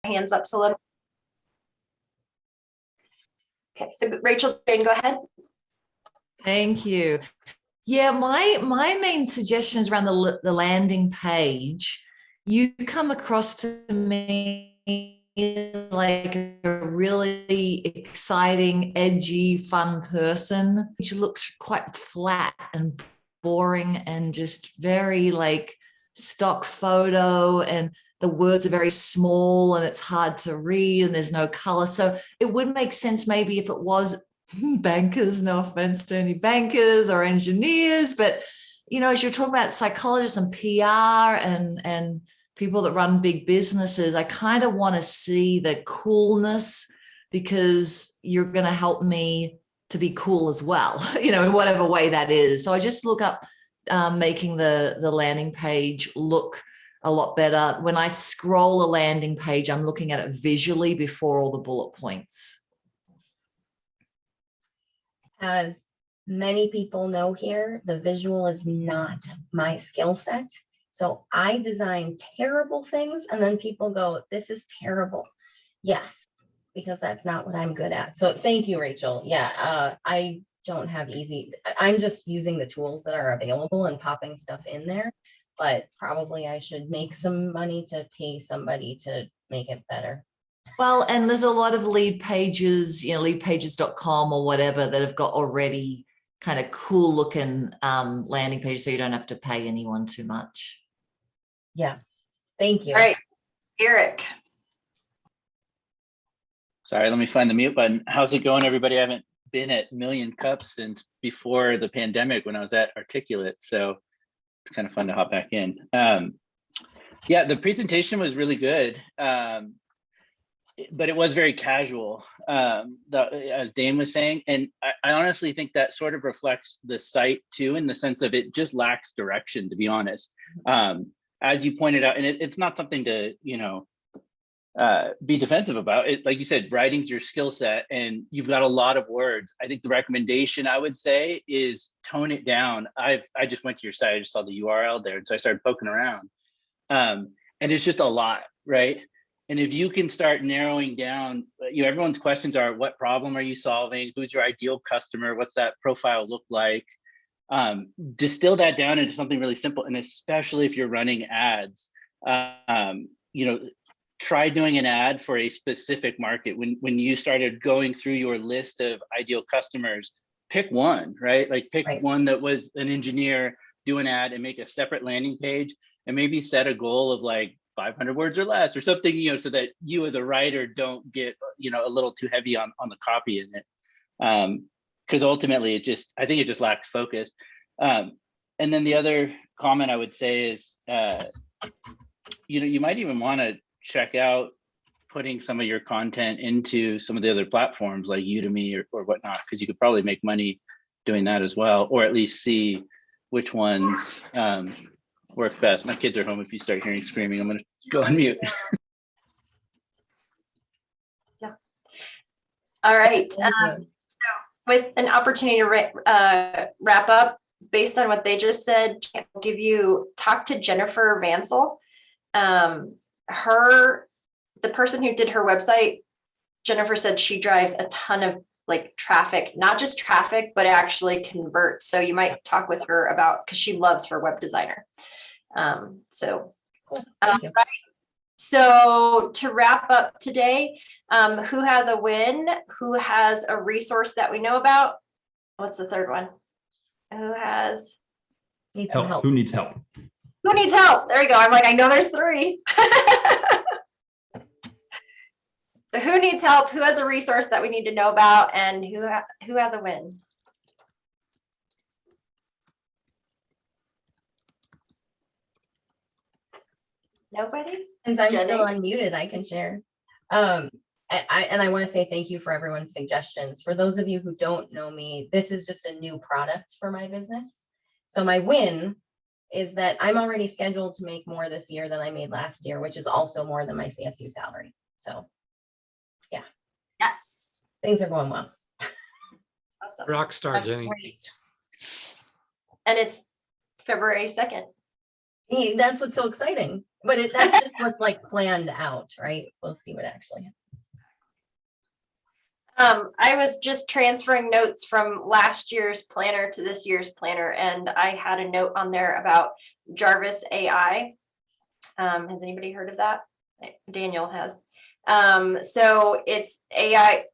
hands up, so okay, so Rachel, Jane, go ahead. Thank you. Yeah, my main suggestion is around the landing page. You come across to me like a really exciting, edgy, fun person. She looks quite flat and boring and just very like stock photo, and the words are very small and it's hard to read and there's no color. So it would make sense maybe if it was bankers, no offense to any bankers or engineers, but as you're talking about psychologists and PR and people that run big businesses, I kind of want to see the coolness, because you're going to help me to be cool as well, in whatever way that is. So I just look up making the landing page look a lot better. When I scroll a landing page, I'm looking at it visually before all the bullet points. As many people know here, the visual is not my skill set. So I design terrible things and then people go, this is terrible. Yes, because that's not what I'm good at. So thank you, Rachel. Yeah, I don't have I'm just using the tools that are available and popping stuff in there, but probably I should make some money to pay somebody to make it better. Well, and there's a lot of lead pages, leadpages.com or whatever, that have got already kind of cool looking landing pages, so you don't have to pay anyone too much. Yeah, thank you. All right, Eric. Sorry, let me find the mute button. How's it going, everybody? I haven't been at Million Cups since before the pandemic when I was at Articulate, so it's kind of fun to hop back in. Yeah, the presentation was really good. But it was very casual, as Dane was saying. And I honestly think that sort of reflects the site too, in the sense of it just lacks direction, to be honest. As you pointed out, and it's not something to, be defensive about. It, like you said, writing's your skill set and you've got a lot of words. I think the recommendation I would say is tone it down. I just went to your site, I just saw the URL there. And so I started poking around. And it's just a lot, right? And if you can start narrowing down, everyone's questions are, what problem are you solving? Who's your ideal customer? What's that profile look like? Distill that down into something really simple. And especially if you're running ads, try doing an ad for a specific market. When you started going through your list of ideal customers, pick one, right? Like pick one that was an engineer, do an ad and make a separate landing page, and maybe set a goal of like 500 words or less or something, so that you as a writer don't get, a little too heavy on the copy in it. Because ultimately I think it just lacks focus. And then the other comment I would say is, you might even want to check out putting some of your content into some of the other platforms like Udemy or whatnot, because you could probably make money doing that as well, or at least see which ones work best. My kids are home. If you start hearing screaming, I'm going to go on mute. Yeah. All right. So with an opportunity to wrap up, based on what they just said, I'll talk to Jennifer Vansel. The person who did her website, Jennifer said she drives a ton of like traffic, not just traffic, but actually converts. So you might talk with her about, because she loves her web designer. Cool. Right. So to wrap up today, who has a win? Who has a resource that we know about? What's the third one? Who has help? Who needs help? Who needs help? There you go. I'm like, I know there's three. So who needs help? Who has a resource that we need to know about? And who has a win? Nobody? Since I'm still unmuted, I can share. And I want to say thank you for everyone's suggestions. For those of you who don't know me, this is just a new product for my business. So my win is that I'm already scheduled to make more this year than I made last year, which is also more than my CSU salary. So yeah. Yes. Things are going well. Awesome. Rockstar, Jenny. Great. And it's February 2nd. That's what's so exciting. But that's just what's like planned out, right? We'll see what actually happens. I was just transferring notes from last year's planner to this year's planner, and I had a note on there about Jarvis AI. Has anybody heard of that? Daniel has. So it's AI.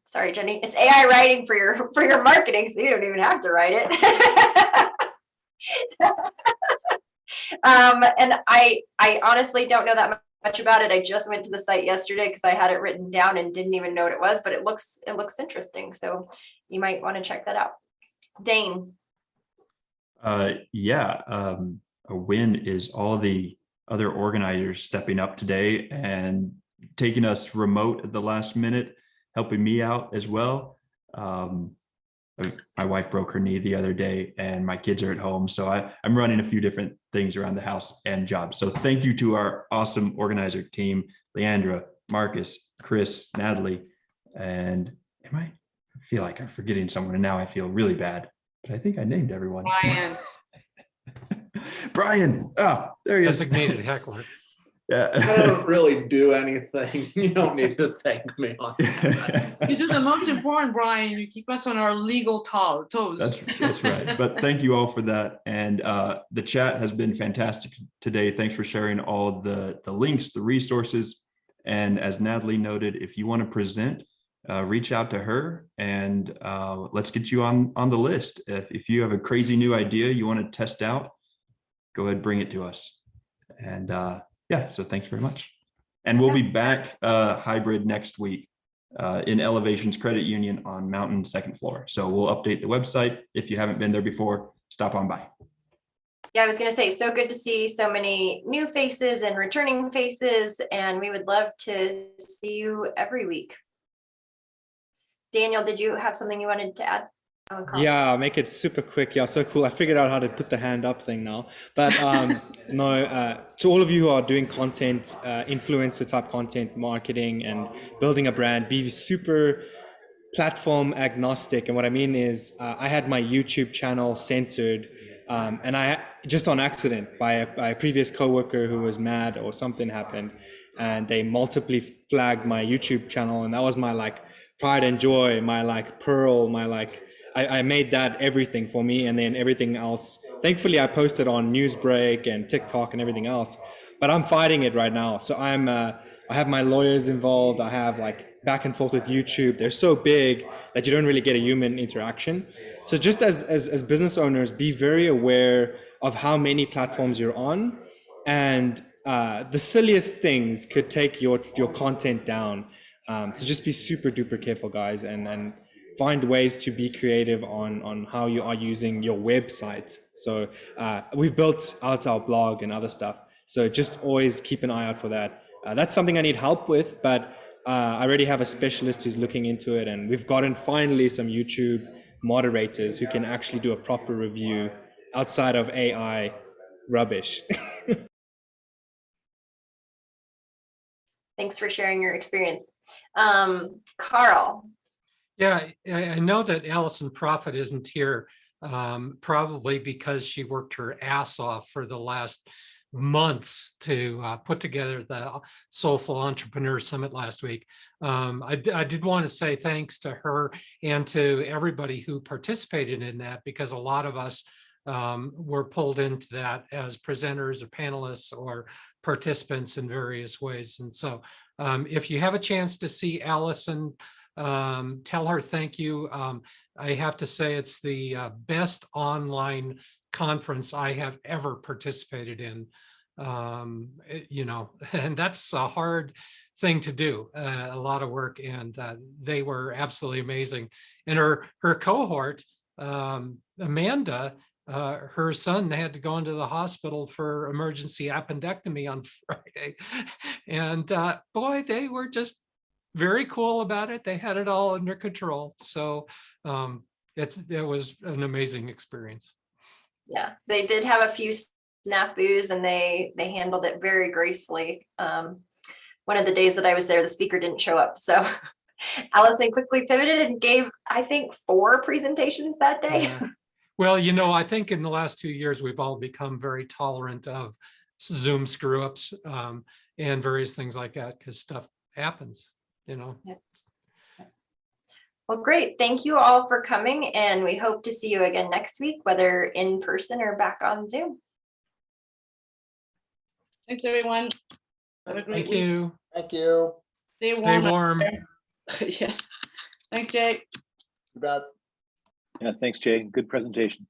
Sorry, Jenny. It's AI writing for your marketing, so you don't even have to write it. And I honestly don't know that much about it. I just went to the site yesterday because I had it written down and didn't even know what it was, but it looks interesting. So you might want to check that out. Dane. Yeah, a win is all the other organizers stepping up today and taking us remote at the last minute, helping me out as well. My wife broke her knee the other day and my kids are at home. So I'm running a few different things around the house and jobs. So thank you to our awesome organizer team, Leandra, Marcus, Chris, Natalie, and I feel like I'm forgetting someone and now I feel really bad, but I think I named everyone. Brian. Brian, there he is. Designated heckler. Yeah. I don't really do anything. You don't need to thank me on that. You do the most important, Brian. You keep us on our legal toes. That's right. But thank you all for that. And the chat has been fantastic today. Thanks for sharing all the links, the resources. And as Natalie noted, if you want to present, reach out to her and let's get you on the list. If you have a crazy new idea you want to test out, go ahead, bring it to us. And yeah, so thanks very much. And we'll be back hybrid next week in Elevations Credit Union on Mountain 2nd floor. So we'll update the website. If you haven't been there before, stop on by. Yeah, I was going to say, so good to see so many new faces and returning faces, and we would love to see you every week. Daniel, did you have something you wanted to add? Yeah, I'll make it super quick. Yeah, so cool. I figured out how to put the hand up thing now. But no, to all of you who are doing content, influencer type content, marketing and building a brand, be super platform agnostic. And what I mean is I had my YouTube channel censored and I just on accident by a previous coworker who was mad or something happened and they multiply flagged my YouTube channel. And that was my like pride and joy, my like pearl, my like, I made that everything for me, and then everything else. Thankfully, I posted on Newsbreak and TikTok and everything else, but I'm fighting it right now. So I have my lawyers involved. I have like back and forth with YouTube. They're so big that you don't really get a human interaction. So just as business owners, be very aware of how many platforms you're on, and the silliest things could take your content down. So just be super duper careful, guys, and find ways to be creative on how you are using your website. So we've built out our blog and other stuff. So just always keep an eye out for that. That's something I need help with, but I already have a specialist who's looking into it. And we've gotten finally some YouTube moderators who can actually do a proper review outside of AI rubbish. Thanks for sharing your experience. Carl. Yeah, I know that Allison Prophet isn't here, probably because she worked her ass off for the last months to put together the Soulful Entrepreneur Summit last week. I did want to say thanks to her and to everybody who participated in that, because a lot of us were pulled into that as presenters or panelists or participants in various ways. And so if you have a chance to see Allison, tell her thank you. I have to say it's the best online conference I have ever participated in. You know, and that's a hard thing to do, a lot of work, and they were absolutely amazing. And her cohort, Amanda, her son had to go into the hospital for emergency appendectomy on Friday, and boy, they were just very cool about it. They had it all under control. So it was an amazing experience. Yeah, they did have a few snafus and they handled it very gracefully. One of the days that I was there, the speaker didn't show up. So Allison quickly pivoted and gave, I think, 4 presentations that day. Well, you know, I think in the last 2 years, we've all become very tolerant of Zoom screw ups and various things like that, because stuff happens, you know. Well, great. Thank you all for coming, and we hope to see you again next week, whether in person or back on Zoom. Thanks, everyone. Have a great Thank week. you. Thank you. Stay Stay warm. warm. Yeah. Thanks, Jay. You bet. Yeah, thanks, Jay. Good presentation.